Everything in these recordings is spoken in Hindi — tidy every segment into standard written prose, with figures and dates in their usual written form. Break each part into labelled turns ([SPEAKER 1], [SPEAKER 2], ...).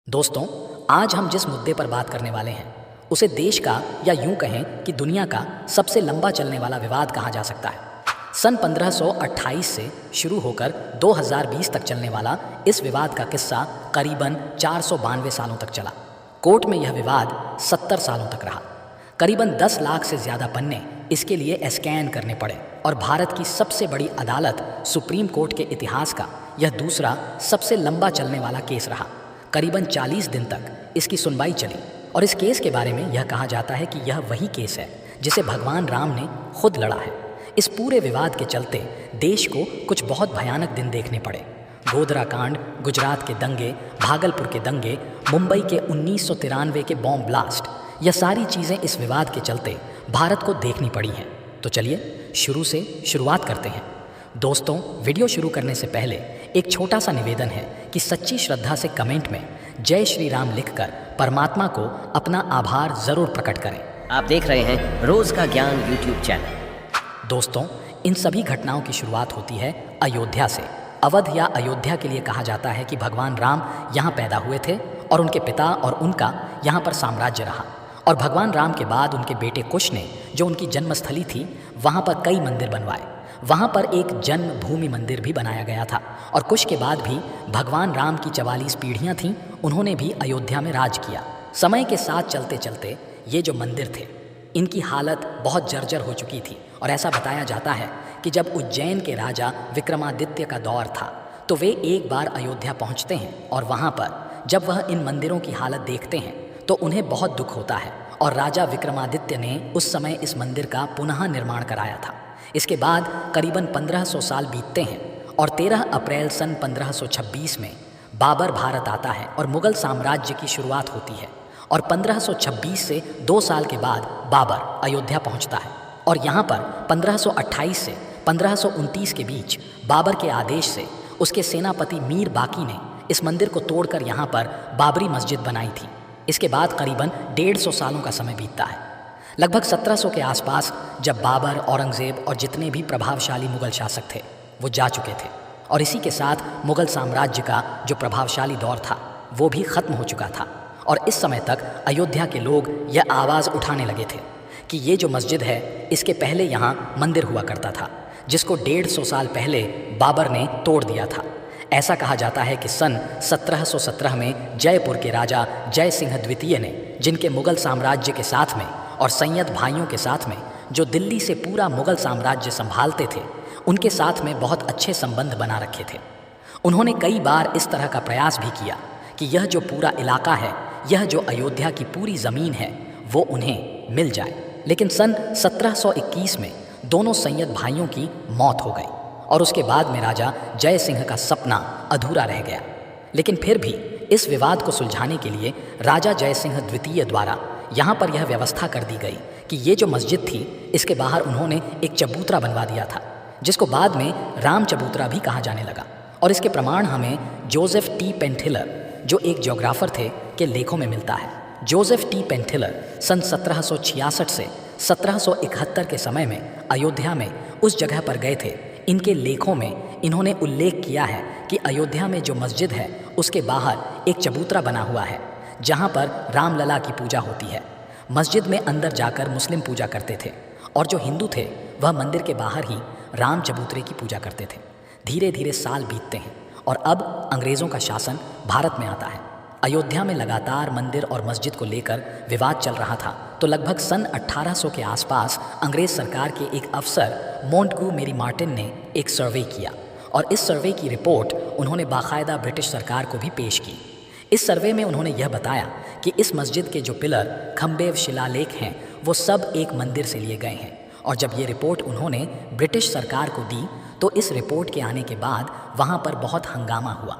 [SPEAKER 1] दोस्तों, आज हम जिस मुद्दे पर बात करने वाले हैं उसे देश का या यूं कहें कि दुनिया का सबसे लंबा चलने वाला विवाद कहा जा सकता है। सन 1528 से शुरू होकर 2020 तक चलने वाला इस विवाद का किस्सा करीबन 492 सालों तक चला। कोर्ट में यह विवाद 70 सालों तक रहा। करीबन 10 लाख से ज़्यादा पन्ने इसके लिए स्कैन करने पड़े और भारत की सबसे बड़ी अदालत सुप्रीम कोर्ट के इतिहास का यह दूसरा सबसे लंबा चलने वाला केस रहा। करीबन 40 दिन तक इसकी सुनवाई चली और इस केस के बारे में यह कहा जाता है कि यह वही केस है जिसे भगवान राम ने खुद लड़ा है। इस पूरे विवाद के चलते देश को कुछ बहुत भयानक दिन देखने पड़े। गोधरा कांड, गुजरात के दंगे, भागलपुर के दंगे, मुंबई के 1993 के बॉम्ब ब्लास्ट, यह सारी चीज़ें इस विवाद के चलते भारत को देखनी पड़ी हैं। तो चलिए शुरू से शुरुआत करते हैं। दोस्तों, वीडियो शुरू करने से पहले एक छोटा सा निवेदन है कि सच्ची श्रद्धा से कमेंट में जय श्री राम लिखकर परमात्मा को अपना आभार ज़रूर प्रकट करें।
[SPEAKER 2] आप देख रहे हैं रोज का ज्ञान यूट्यूब चैनल।
[SPEAKER 1] दोस्तों, इन सभी घटनाओं की शुरुआत होती है अयोध्या से। अवध या अयोध्या के लिए कहा जाता है कि भगवान राम यहाँ पैदा हुए थे और उनके पिता और उनका यहाँ पर साम्राज्य रहा। और भगवान राम के बाद उनके बेटे कुश ने, जो उनकी जन्मस्थली थी, वहाँ पर कई मंदिर बनवाए। वहाँ पर एक जन्मभूमि मंदिर भी बनाया गया था। और कुश के बाद भी भगवान राम की 44 पीढ़ियाँ थीं, उन्होंने भी अयोध्या में राज किया। समय के साथ चलते चलते ये जो मंदिर थे, इनकी हालत बहुत जर्जर हो चुकी थी। और ऐसा बताया जाता है कि जब उज्जैन के राजा विक्रमादित्य का दौर था तो वे एक बार अयोध्या पहुँचते हैं और वहाँ पर जब वह इन मंदिरों की हालत देखते हैं तो उन्हें बहुत दुख होता है। और राजा विक्रमादित्य ने उस समय इस मंदिर का पुनः निर्माण कराया था। इसके बाद करीबन 1500 साल बीतते हैं और 13 अप्रैल सन 1526 में बाबर भारत आता है और मुगल साम्राज्य की शुरुआत होती है। और 1526 से 2 साल के बाद बाबर अयोध्या पहुंचता है और यहाँ पर 1528 से 1529 के बीच बाबर के आदेश से उसके सेनापति मीर बाकी ने इस मंदिर को तोड़कर यहाँ पर बाबरी मस्जिद बनाई थी। इसके बाद करीबन 150 सालों का समय बीतता है। लगभग 1700 के आसपास जब बाबर, औरंगज़ेब और जितने भी प्रभावशाली मुगल शासक थे वो जा चुके थे और इसी के साथ मुगल साम्राज्य का जो प्रभावशाली दौर था वो भी ख़त्म हो चुका था। और इस समय तक अयोध्या के लोग यह आवाज़ उठाने लगे थे कि ये जो मस्जिद है, इसके पहले यहाँ मंदिर हुआ करता था जिसको 150 साल पहले बाबर ने तोड़ दिया था। ऐसा कहा जाता है कि सन 1717 में जयपुर के राजा जय सिंह द्वितीय ने, जिनके मुगल साम्राज्य के साथ में और सैयद भाइयों के साथ में जो दिल्ली से पूरा मुगल साम्राज्य संभालते थे, उनके साथ में बहुत अच्छे संबंध बना रखे थे। उन्होंने कई बार इस तरह का प्रयास भी किया कि यह जो पूरा इलाका है, यह जो अयोध्या की पूरी ज़मीन है, वो उन्हें मिल जाए। लेकिन सन 1721 में दोनों सैयद भाइयों की मौत हो गई और उसके बाद में राजा जय सिंह का सपना अधूरा रह गया। लेकिन फिर भी इस विवाद को सुलझाने के लिए राजा जय सिंह द्वितीय द्वारा यहाँ पर यह व्यवस्था कर दी गई कि ये जो मस्जिद थी, इसके बाहर उन्होंने एक चबूतरा बनवा दिया था जिसको बाद में राम चबूतरा भी कहा जाने लगा। और इसके प्रमाण हमें जोसेफ टी पेंथिलर, जो एक ज्योग्राफर थे, के लेखों में मिलता है। जोसेफ टी पेंथिलर सन 1766 से 1771 के समय में अयोध्या में उस जगह पर गए थे। इनके लेखों में इन्होंने उल्लेख किया है कि अयोध्या में जो मस्जिद है उसके बाहर एक चबूतरा बना हुआ है जहाँ पर रामलला की पूजा होती है। मस्जिद में अंदर जाकर मुस्लिम पूजा करते थे और जो हिंदू थे वह मंदिर के बाहर ही राम चबूतरे की पूजा करते थे। धीरे धीरे साल बीतते हैं और अब अंग्रेज़ों का शासन भारत में आता है। अयोध्या में लगातार मंदिर और मस्जिद को लेकर विवाद चल रहा था तो लगभग सन 1800 के आसपास अंग्रेज़ सरकार के एक अफसर मोंटगू मेरी मार्टिन ने एक सर्वे किया और इस सर्वे की रिपोर्ट उन्होंने बाकायदा ब्रिटिश सरकार को भी पेश की। इस सर्वे में उन्होंने यह बताया कि इस मस्जिद के जो पिलर, खंबे, शिलालेख हैं, वो सब एक मंदिर से लिए गए हैं। और जब ये रिपोर्ट उन्होंने ब्रिटिश सरकार को दी तो इस रिपोर्ट के आने के बाद वहाँ पर बहुत हंगामा हुआ।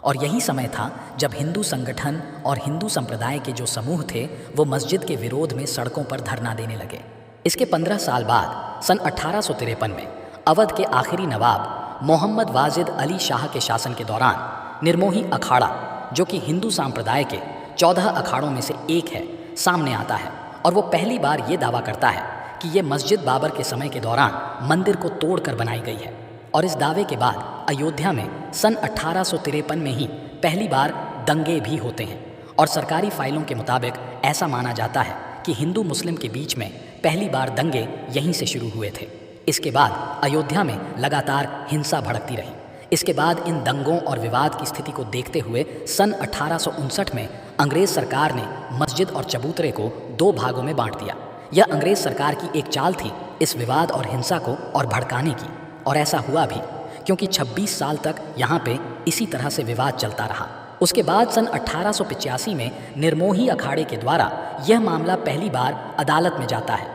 [SPEAKER 1] और यही समय था जब हिंदू संगठन और हिंदू संप्रदाय के जो समूह थे वो मस्जिद के विरोध में सड़कों पर धरना देने लगे। इसके 15 साल बाद सन 1853 में अवध के आखिरी नवाब मोहम्मद वाजिद अली शाह के शासन के दौरान निर्मोही अखाड़ा, जो कि हिंदू संप्रदाय के 14 अखाड़ों में से एक है, सामने आता है और वो पहली बार ये दावा करता है कि ये मस्जिद बाबर के समय के दौरान मंदिर को तोड़कर बनाई गई है। और इस दावे के बाद अयोध्या में सन 1853 में ही पहली बार दंगे भी होते हैं और सरकारी फाइलों के मुताबिक ऐसा माना जाता है कि हिंदू मुस्लिम के बीच में पहली बार दंगे यहीं से शुरू हुए थे। इसके बाद अयोध्या में लगातार हिंसा भड़कती रही। इसके बाद इन दंगों और विवाद की स्थिति को देखते हुए सन 1859 में अंग्रेज सरकार ने मस्जिद और चबूतरे को 2 भागों में बांट दिया। यह अंग्रेज सरकार की एक चाल थी इस विवाद और हिंसा को और भड़काने की, और ऐसा हुआ भी क्योंकि 26 साल तक यहाँ पे इसी तरह से विवाद चलता रहा। उसके बाद सन 1885 में निर्मोही अखाड़े के द्वारा यह मामला पहली बार अदालत में जाता है।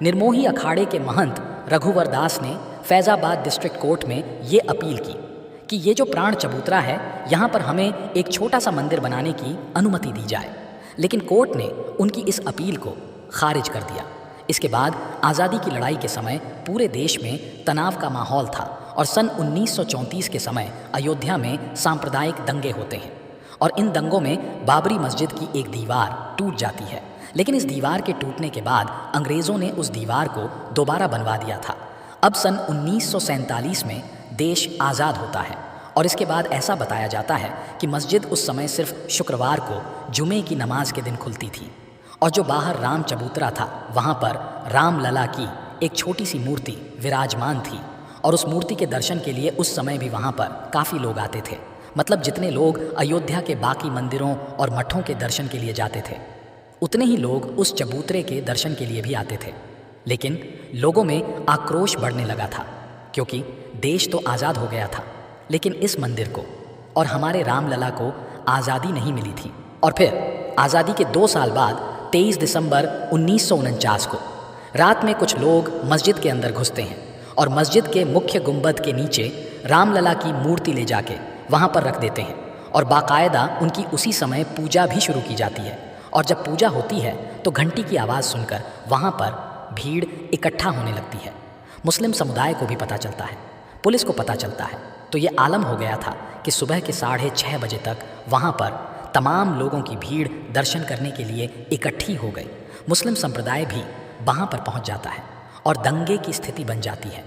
[SPEAKER 1] निर्मोही अखाड़े के महंत रघुवर दास ने फैज़ाबाद डिस्ट्रिक्ट कोर्ट में ये अपील की कि ये जो प्राण चबूतरा है यहाँ पर हमें एक छोटा सा मंदिर बनाने की अनुमति दी जाए, लेकिन कोर्ट ने उनकी इस अपील को खारिज कर दिया। इसके बाद आज़ादी की लड़ाई के समय पूरे देश में तनाव का माहौल था और सन 1934 के समय अयोध्या में सांप्रदायिक दंगे होते हैं और इन दंगों में बाबरी मस्जिद की एक दीवार टूट जाती है। लेकिन इस दीवार के टूटने के बाद अंग्रेज़ों ने उस दीवार को दोबारा बनवा दिया था। अब सन 1947 में देश आज़ाद होता है और इसके बाद ऐसा बताया जाता है कि मस्जिद उस समय सिर्फ शुक्रवार को जुमे की नमाज के दिन खुलती थी और जो बाहर राम चबूतरा था वहाँ पर राम लला की एक छोटी सी मूर्ति विराजमान थी और उस मूर्ति के दर्शन के लिए उस समय भी वहाँ पर काफ़ी लोग आते थे। मतलब जितने लोग अयोध्या के बाकी मंदिरों और मठों के दर्शन के लिए जाते थे, उतने ही लोग उस चबूतरे के दर्शन के लिए भी आते थे। लेकिन लोगों में आक्रोश बढ़ने लगा था क्योंकि देश तो आज़ाद हो गया था, लेकिन इस मंदिर को और हमारे रामलला को आज़ादी नहीं मिली थी। और फिर आज़ादी के 2 साल बाद 23 दिसंबर 1949 को रात में कुछ लोग मस्जिद के अंदर घुसते हैं और मस्जिद के मुख्य गुंबद के नीचे रामलला की मूर्ति ले जाके वहाँ पर रख देते हैं और बाकायदा उनकी उसी समय पूजा भी शुरू की जाती है। और जब पूजा होती है तो घंटी की आवाज़ सुनकर वहाँ पर भीड़ इकट्ठा होने लगती है। मुस्लिम समुदाय को भी पता चलता है, पुलिस को पता चलता है, तो ये आलम हो गया था कि सुबह के 6:30 बजे तक वहाँ पर तमाम लोगों की भीड़ दर्शन करने के लिए इकट्ठी हो गई। मुस्लिम संप्रदाय भी वहाँ पर पहुँच जाता है और दंगे की स्थिति बन जाती है।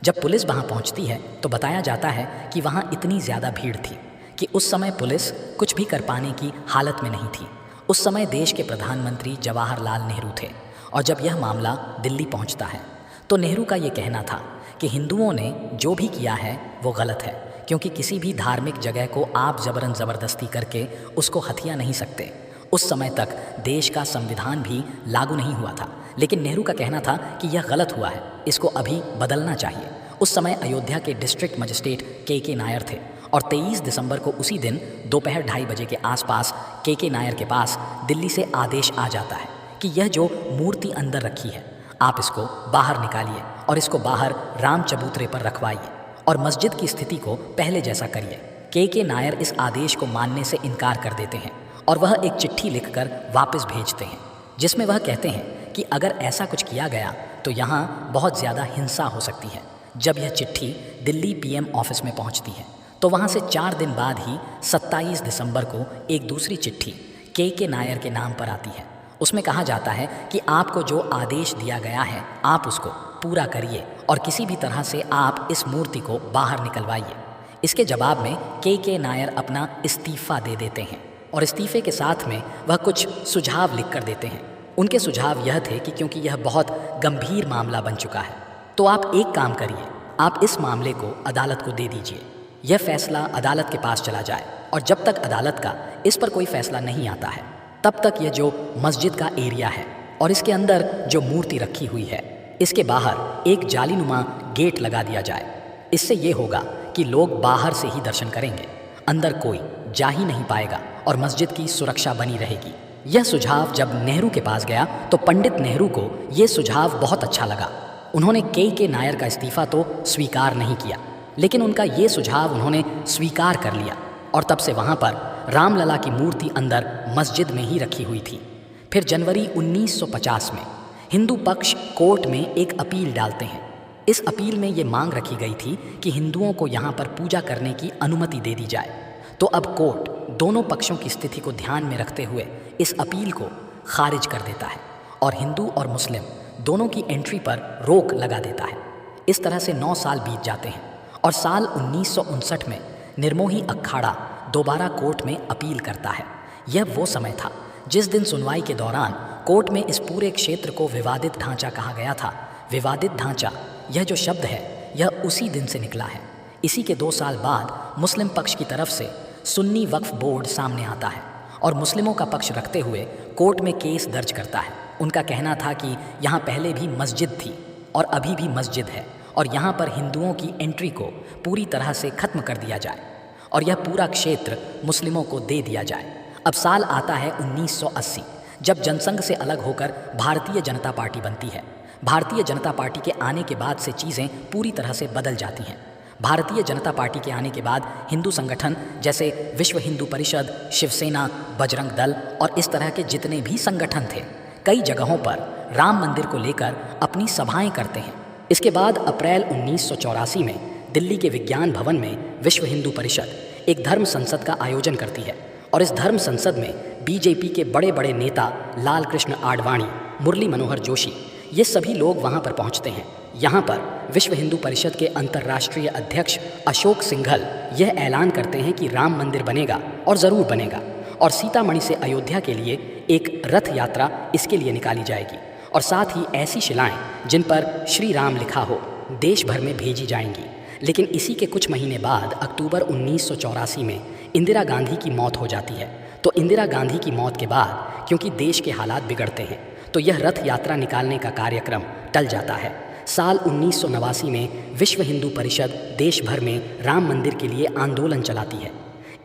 [SPEAKER 1] जब पुलिस वहाँ पहुँचती है तो बताया जाता है कि वहाँ इतनी ज़्यादा भीड़ थी कि उस समय पुलिस कुछ भी कर पाने की हालत में नहीं थी। उस समय देश के प्रधानमंत्री जवाहरलाल नेहरू थे और जब यह मामला दिल्ली पहुँचता है तो नेहरू का ये कहना था कि हिंदुओं ने जो भी किया है वो गलत है, क्योंकि किसी भी धार्मिक जगह को आप जबरन ज़बरदस्ती करके उसको हथिया नहीं सकते। उस समय तक देश का संविधान भी लागू नहीं हुआ था, लेकिन नेहरू का कहना था कि यह गलत हुआ है, इसको अभी बदलना चाहिए। उस समय अयोध्या के डिस्ट्रिक्ट मजिस्ट्रेट के नायर थे और 23 दिसंबर को उसी दिन दोपहर 2:30 बजे के आसपास के नायर के पास दिल्ली से आदेश आ जाता है कि यह जो मूर्ति अंदर रखी है आप इसको बाहर निकालिए और इसको बाहर राम चबूतरे पर रखवाइए और मस्जिद की स्थिति को पहले जैसा करिए। के नायर इस आदेश को मानने से इनकार कर देते हैं और वह एक चिट्ठी लिखकर वापस भेजते हैं जिसमें वह कहते हैं कि अगर ऐसा कुछ किया गया तो यहाँ बहुत ज़्यादा हिंसा हो सकती है। जब यह चिट्ठी दिल्ली पीएम ऑफिस में पहुँचती है तो वहाँ से 4 दिन बाद ही 27 दिसंबर को एक दूसरी चिट्ठी के नायर के नाम पर आती है। उसमें कहा जाता है कि आपको जो आदेश दिया गया है आप उसको पूरा करिए और किसी भी तरह से आप इस मूर्ति को बाहर निकलवाइए। इसके जवाब में के नायर अपना इस्तीफ़ा दे देते हैं और इस्तीफ़े के साथ में वह कुछ सुझाव लिख कर देते हैं। उनके सुझाव यह थे कि क्योंकि यह बहुत गंभीर मामला बन चुका है तो आप एक काम करिए, आप इस मामले को अदालत को दे दीजिए, यह फैसला अदालत के पास चला जाए और जब तक अदालत का इस पर कोई फैसला नहीं आता है तब तक यह जो मस्जिद का एरिया है और इसके अंदर जो मूर्ति रखी हुई है इसके बाहर एक जालीनुमा गेट लगा दिया जाए। इससे ये होगा कि लोग बाहर से ही दर्शन करेंगे, अंदर कोई जा ही नहीं पाएगा और मस्जिद की सुरक्षा बनी रहेगी। यह सुझाव जब नेहरू के पास गया तो पंडित नेहरू को यह सुझाव बहुत अच्छा लगा। उन्होंने के नायर का इस्तीफ़ा तो स्वीकार नहीं किया, लेकिन उनका ये सुझाव उन्होंने स्वीकार कर लिया और तब से वहाँ पर रामलला की मूर्ति अंदर मस्जिद में ही रखी हुई थी। फिर जनवरी 1950 में हिंदू पक्ष कोर्ट में एक अपील डालते हैं। इस अपील में ये मांग रखी गई थी कि हिंदुओं को यहाँ पर पूजा करने की अनुमति दे दी जाए। तो अब कोर्ट दोनों पक्षों की स्थिति को ध्यान में रखते हुए इस अपील को खारिज कर देता है और हिंदू और मुस्लिम दोनों की एंट्री पर रोक लगा देता है। इस तरह से 9 साल बीत जाते हैं और साल 1959 में निर्मोही अखाड़ा दोबारा कोर्ट में अपील करता है। यह वो समय था जिस दिन सुनवाई के दौरान कोर्ट में इस पूरे क्षेत्र को विवादित ढांचा कहा गया था। विवादित ढांचा, यह जो शब्द है यह उसी दिन से निकला है। इसी के 2 साल बाद मुस्लिम पक्ष की तरफ से सुन्नी वक्फ बोर्ड सामने आता है और मुस्लिमों का पक्ष रखते हुए कोर्ट में केस दर्ज करता है। उनका कहना था कि यहाँ पहले भी मस्जिद थी और अभी भी मस्जिद है और यहाँ पर हिंदुओं की एंट्री को पूरी तरह से खत्म कर दिया जाए और यह पूरा क्षेत्र मुस्लिमों को दे दिया जाए। अब साल आता है 1980, जब जनसंघ से अलग होकर भारतीय जनता पार्टी बनती है। भारतीय जनता पार्टी के आने के बाद से चीज़ें पूरी तरह से बदल जाती हैं। भारतीय जनता पार्टी के आने के बाद हिंदू संगठन जैसे विश्व हिंदू परिषद, शिवसेना, बजरंग दल और इस तरह के जितने भी संगठन थे, कई जगहों पर राम मंदिर को लेकर अपनी सभाएं करते हैं। इसके बाद अप्रैल 1984 में दिल्ली के विज्ञान भवन में विश्व हिंदू परिषद एक धर्म संसद का आयोजन करती है और इस धर्म संसद में बीजेपी के बड़े बड़े नेता लाल कृष्ण आडवाणी, मुरली मनोहर जोशी, ये सभी लोग वहाँ पर पहुँचते हैं। यहाँ पर विश्व हिंदू परिषद के अंतर्राष्ट्रीय अध्यक्ष अशोक सिंघल यह ऐलान करते हैं कि राम मंदिर बनेगा और ज़रूर बनेगा और सीतामढ़ी से अयोध्या के लिए एक रथ यात्रा इसके लिए निकाली जाएगी और साथ ही ऐसी शिलाएं जिन पर श्री राम लिखा हो देश भर में भेजी जाएंगी। लेकिन इसी के कुछ महीने बाद अक्टूबर 1984 में इंदिरा गांधी की मौत हो जाती है। तो इंदिरा गांधी की मौत के बाद क्योंकि देश के हालात बिगड़ते हैं तो यह रथ यात्रा निकालने का कार्यक्रम टल जाता है। साल 1989 में विश्व हिंदू परिषद देश भर में राम मंदिर के लिए आंदोलन चलाती है।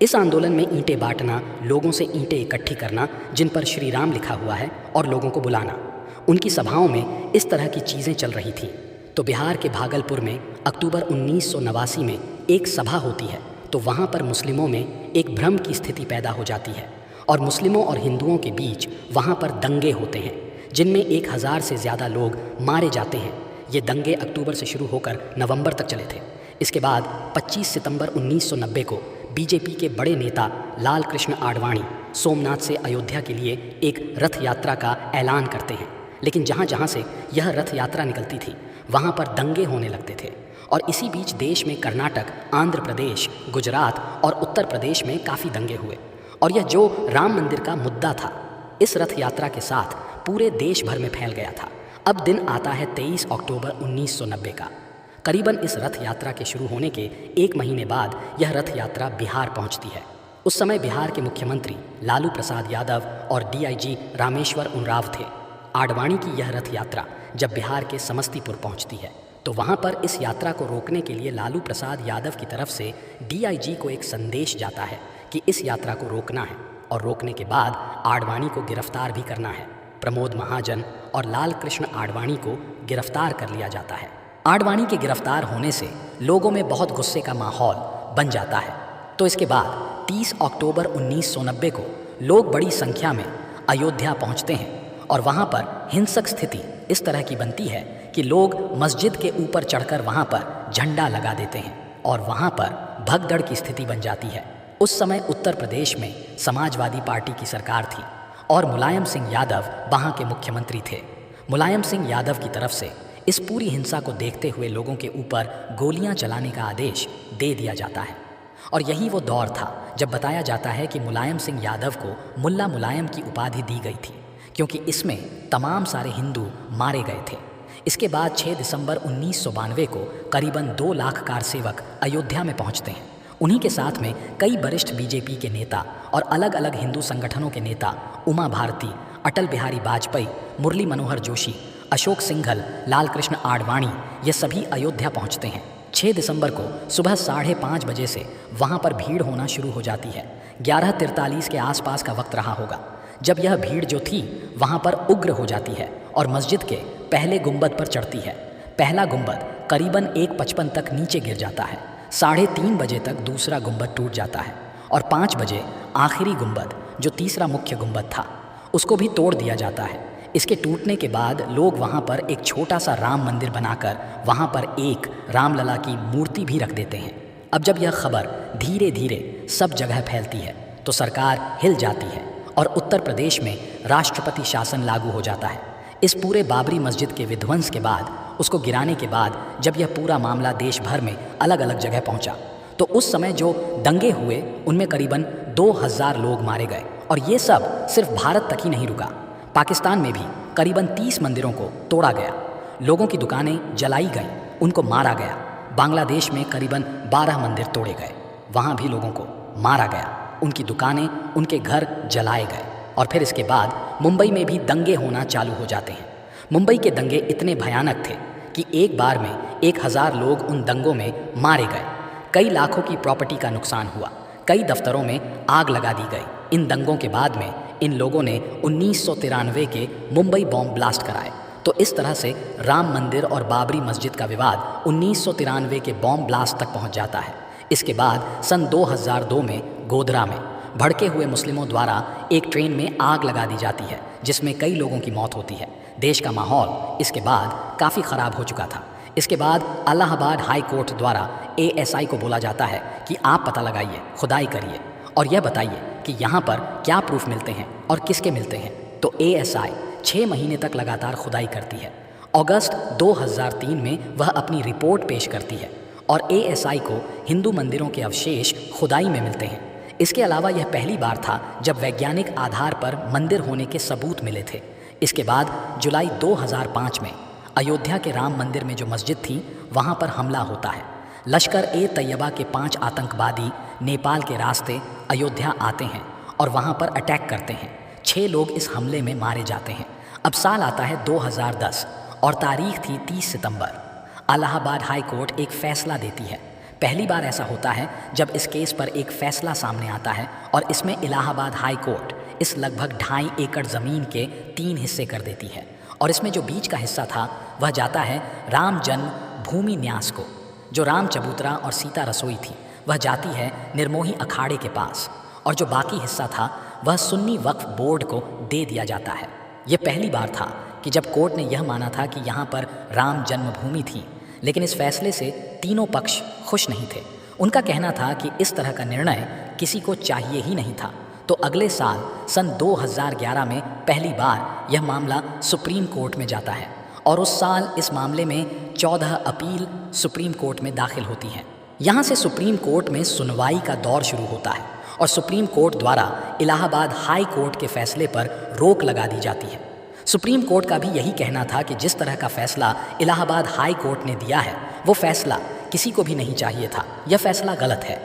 [SPEAKER 1] इस आंदोलन में ईंटें बांटना, लोगों से ईंटें इकट्ठी करना जिन पर श्री राम लिखा हुआ है और लोगों को बुलाना, उनकी सभाओं में इस तरह की चीज़ें चल रही थीं। तो बिहार के भागलपुर में अक्टूबर 1989 में एक सभा होती है तो वहाँ पर मुस्लिमों में एक भ्रम की स्थिति पैदा हो जाती है और मुस्लिमों और हिंदुओं के बीच वहाँ पर दंगे होते हैं जिनमें 1000 से ज़्यादा लोग मारे जाते हैं। ये दंगे अक्टूबर से शुरू होकर नवंबर तक चले थे। इसके बाद 25 सितंबर 1990 को बीजेपी के बड़े नेता लाल कृष्ण आडवाणी सोमनाथ से अयोध्या के लिए एक रथ यात्रा का ऐलान करते हैं। लेकिन जहाँ जहाँ से यह रथ यात्रा निकलती थी वहाँ पर दंगे होने लगते थे और इसी बीच देश में कर्नाटक, आंध्र प्रदेश, गुजरात और उत्तर प्रदेश में काफ़ी दंगे हुए और यह जो राम मंदिर का मुद्दा था इस रथ यात्रा के साथ पूरे देश भर में फैल गया था। अब दिन आता है 23 अक्टूबर 1990 का। करीबन इस रथ यात्रा के शुरू होने के 1 महीने बाद यह रथ यात्रा बिहार पहुंचती है। उस समय बिहार के मुख्यमंत्री लालू प्रसाद यादव और डीआईजी रामेश्वर उरांव थे। आडवाणी की यह रथ यात्रा जब बिहार के समस्तीपुर पहुंचती है तो वहां पर इस यात्रा को रोकने के लिए लालू प्रसाद यादव की तरफ से डीआईजी को एक संदेश जाता है कि इस यात्रा को रोकना है और रोकने के बाद आडवाणी को गिरफ्तार भी करना है। प्रमोद महाजन और लाल कृष्ण आडवाणी को गिरफ्तार कर लिया जाता है। आडवाणी के गिरफ्तार होने से लोगों में बहुत गुस्से का माहौल बन जाता है। तो इसके बाद 30 अक्टूबर 1990 को लोग बड़ी संख्या में अयोध्या पहुंचते हैं और वहां पर हिंसक स्थिति इस तरह की बनती है कि लोग मस्जिद के ऊपर चढ़कर वहां पर झंडा लगा देते हैं और वहां पर भगदड़ की स्थिति बन जाती है। उस समय उत्तर प्रदेश में समाजवादी पार्टी की सरकार थी और मुलायम सिंह यादव वहाँ के मुख्यमंत्री थे। मुलायम सिंह यादव की तरफ से इस पूरी हिंसा को देखते हुए लोगों के ऊपर गोलियां चलाने का आदेश दे दिया जाता है और यही वो दौर था जब बताया जाता है कि मुलायम सिंह यादव को मुल्ला मुलायम की उपाधि दी गई थी क्योंकि इसमें तमाम सारे हिंदू मारे गए थे। इसके बाद 6 दिसंबर 1992 को करीबन 2 लाख कार सेवक अयोध्या में पहुंचते हैं। उन्हीं के साथ में कई वरिष्ठ बीजेपी के नेता और अलग अलग हिंदू संगठनों के नेता उमा भारती, अटल बिहारी वाजपेयी, मुरली मनोहर जोशी, अशोक सिंघल, लाल कृष्ण आडवाणी, ये सभी अयोध्या पहुंचते हैं। 6 दिसंबर को सुबह 5:30 बजे से वहां पर भीड़ होना शुरू हो जाती है। 11:43 के आसपास का वक्त रहा होगा जब यह भीड़ जो थी वहां पर उग्र हो जाती है और मस्जिद के पहले गुंबद पर चढ़ती है। पहला गुंबद करीबन 1:55 तक नीचे गिर जाता है। 3:30 बजे तक दूसरा गुंबद टूट जाता है और 5 बजे आखिरी गुंबद जो तीसरा मुख्य गुंबद था उसको भी तोड़ दिया जाता है। इसके टूटने के बाद लोग वहाँ पर एक छोटा सा राम मंदिर बनाकर वहाँ पर एक रामलला की मूर्ति भी रख देते हैं। अब जब यह खबर धीरे धीरे सब जगह फैलती है तो सरकार हिल जाती है और उत्तर प्रदेश में राष्ट्रपति शासन लागू हो जाता है। इस पूरे बाबरी मस्जिद के विध्वंस के बाद, उसको गिराने के बाद जब यह पूरा मामला देश भर में अलग अलग जगह पहुंचा तो उस समय जो दंगे हुए उनमें करीबन 2000 लोग मारे गए और ये सब सिर्फ भारत तक ही नहीं रुका। पाकिस्तान में भी करीबन 30 मंदिरों को तोड़ा गया, लोगों की दुकानें जलाई गईं, उनको मारा गया। बांग्लादेश में करीबन 12 मंदिर तोड़े गए, वहाँ भी लोगों को मारा गया, उनकी दुकानें, उनके घर जलाए गए। और फिर इसके बाद मुंबई में भी दंगे होना चालू हो जाते हैं। मुंबई के दंगे इतने भयानक थे कि एक बार में 1000 लोग उन दंगों में मारे गए। कई लाखों की प्रॉपर्टी का नुकसान हुआ, कई दफ्तरों में आग लगा दी गई। इन दंगों के बाद में इन लोगों ने 1993 के मुंबई बॉम्ब ब्लास्ट कराए। तो इस तरह से राम मंदिर और बाबरी मस्जिद का विवाद 1993 के बॉम्ब ब्लास्ट तक पहुंच जाता है। इसके बाद सन 2002 में गोधरा में भड़के हुए मुस्लिमों द्वारा एक ट्रेन में आग लगा दी जाती है, जिसमें कई लोगों की मौत होती है। देश का माहौल इसके बाद काफ़ी ख़राब हो चुका था। इसके बाद इलाहाबाद हाई कोर्ट द्वारा ASI को बोला जाता है कि आप पता लगाइए, खुदाई करिए और यह बताइए कि यहाँ पर क्या प्रूफ मिलते हैं और किसके मिलते हैं। तो ASI 6 महीने तक लगातार खुदाई करती है। अगस्त 2003 में वह अपनी रिपोर्ट पेश करती है और ASI को हिंदू मंदिरों के अवशेष खुदाई में मिलते हैं। इसके अलावा यह पहली बार था जब वैज्ञानिक आधार पर मंदिर होने के सबूत मिले थे। इसके बाद जुलाई 2005 में अयोध्या के राम मंदिर में जो मस्जिद थी वहाँ पर हमला होता है। लश्कर-ए-तैयबा के 5 आतंकवादी नेपाल के रास्ते अयोध्या आते हैं और वहाँ पर अटैक करते हैं। 6 लोग इस हमले में मारे जाते हैं। अब साल आता है 2010 और तारीख थी 30 सितंबर। इलाहाबाद हाई कोर्ट एक फ़ैसला देती है। पहली बार ऐसा होता है जब इस केस पर एक फ़ैसला सामने आता है और इसमें इलाहाबाद हाई कोर्ट इस लगभग 2.5 एकड़ ज़मीन के 3 हिस्से कर देती है और इसमें जो बीच का हिस्सा था वह जाता है राम जन्म भूमि न्यास को। जो राम चबूतरा और सीता रसोई थी वह जाती है निर्मोही अखाड़े के पास और जो बाकी हिस्सा था वह सुन्नी वक्फ बोर्ड को दे दिया जाता है। ये पहली बार था कि जब कोर्ट ने यह माना था कि यहाँ पर राम जन्मभूमि थी, लेकिन इस फैसले से तीनों पक्ष खुश नहीं थे। उनका कहना था कि इस तरह का निर्णय किसी को चाहिए ही नहीं था। तो अगले साल सन 2011 में पहली बार यह मामला सुप्रीम कोर्ट में जाता है और उस साल इस मामले में 14 अपील सुप्रीम कोर्ट में दाखिल होती हैं। यहाँ से सुप्रीम कोर्ट में सुनवाई का दौर शुरू होता है और सुप्रीम कोर्ट द्वारा इलाहाबाद हाई कोर्ट के फैसले पर रोक लगा दी जाती है। सुप्रीम कोर्ट का भी यही कहना था कि जिस तरह का फैसला इलाहाबाद हाई कोर्ट ने दिया है वो फैसला किसी को भी नहीं चाहिए था, यह फैसला गलत है।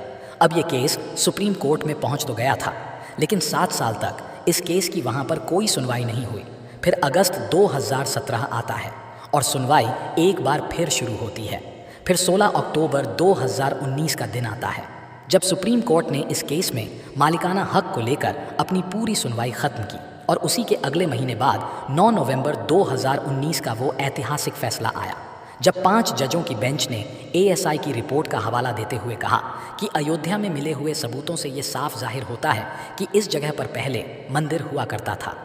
[SPEAKER 1] अब ये केस सुप्रीम कोर्ट में पहुंच तो गया था, लेकिन 7 साल तक इस केस की वहां पर कोई सुनवाई नहीं हुई। फिर अगस्त 2017 आता है और सुनवाई एक बार फिर शुरू होती है। फिर 16 अक्टूबर 2019 का दिन आता है जब सुप्रीम कोर्ट ने इस केस में मालिकाना हक को लेकर अपनी पूरी सुनवाई ख़त्म की और उसी के अगले महीने बाद 9 नवंबर 2019 का वो ऐतिहासिक फैसला आया जब 5 जजों की बेंच ने ASI की रिपोर्ट का हवाला देते हुए कहा कि अयोध्या में मिले हुए सबूतों से ये साफ जाहिर होता है कि इस जगह पर पहले मंदिर हुआ करता था।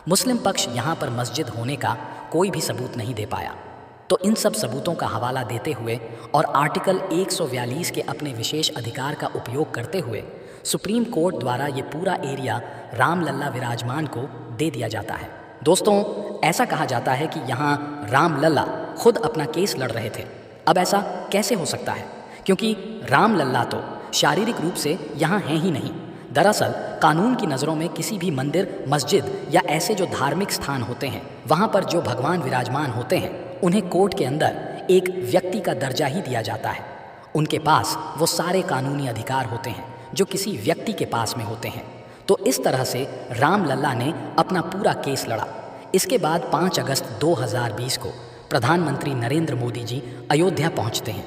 [SPEAKER 1] मुस्लिम पक्ष यहाँ पर मस्जिद होने का कोई भी सबूत नहीं दे पाया। तो इन सब सबूतों का हवाला देते हुए और आर्टिकल 142 के अपने विशेष अधिकार का उपयोग करते हुए सुप्रीम कोर्ट द्वारा ये पूरा एरिया रामलल्ला विराजमान को दे दिया जाता है। दोस्तों, ऐसा कहा जाता है कि यहाँ रामलल्ला खुद अपना केस लड़ रहे थे। अब ऐसा कैसे हो सकता है, क्योंकि रामलल्ला तो शारीरिक रूप से यहाँ हैं ही नहीं। दरअसल कानून की नज़रों में किसी भी मंदिर, मस्जिद या ऐसे जो धार्मिक स्थान होते हैं वहाँ पर जो भगवान विराजमान होते हैं उन्हें कोर्ट के अंदर एक व्यक्ति का दर्जा ही दिया जाता है। उनके पास वो सारे कानूनी अधिकार होते हैं जो किसी व्यक्ति के पास में होते हैं। तो इस तरह से रामलल्ला ने अपना पूरा केस लड़ा। इसके बाद 5 अगस्त 2020 को प्रधानमंत्री नरेंद्र मोदी जी अयोध्या पहुंचते हैं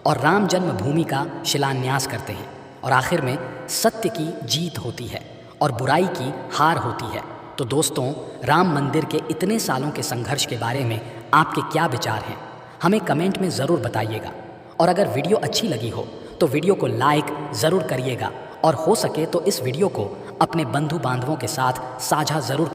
[SPEAKER 1] और राम जन्मभूमि का शिलान्यास करते हैं और आखिर में सत्य की जीत होती है और बुराई की हार होती है। तो दोस्तों, राम मंदिर के इतने सालों के संघर्ष के बारे में आपके क्या विचार हैं, हमें कमेंट में ज़रूर बताइएगा। और अगर वीडियो अच्छी लगी हो तो वीडियो को लाइक ज़रूर करिएगा और हो सके तो इस वीडियो को अपने बंधु बांधवों के साथ साझा ज़रूर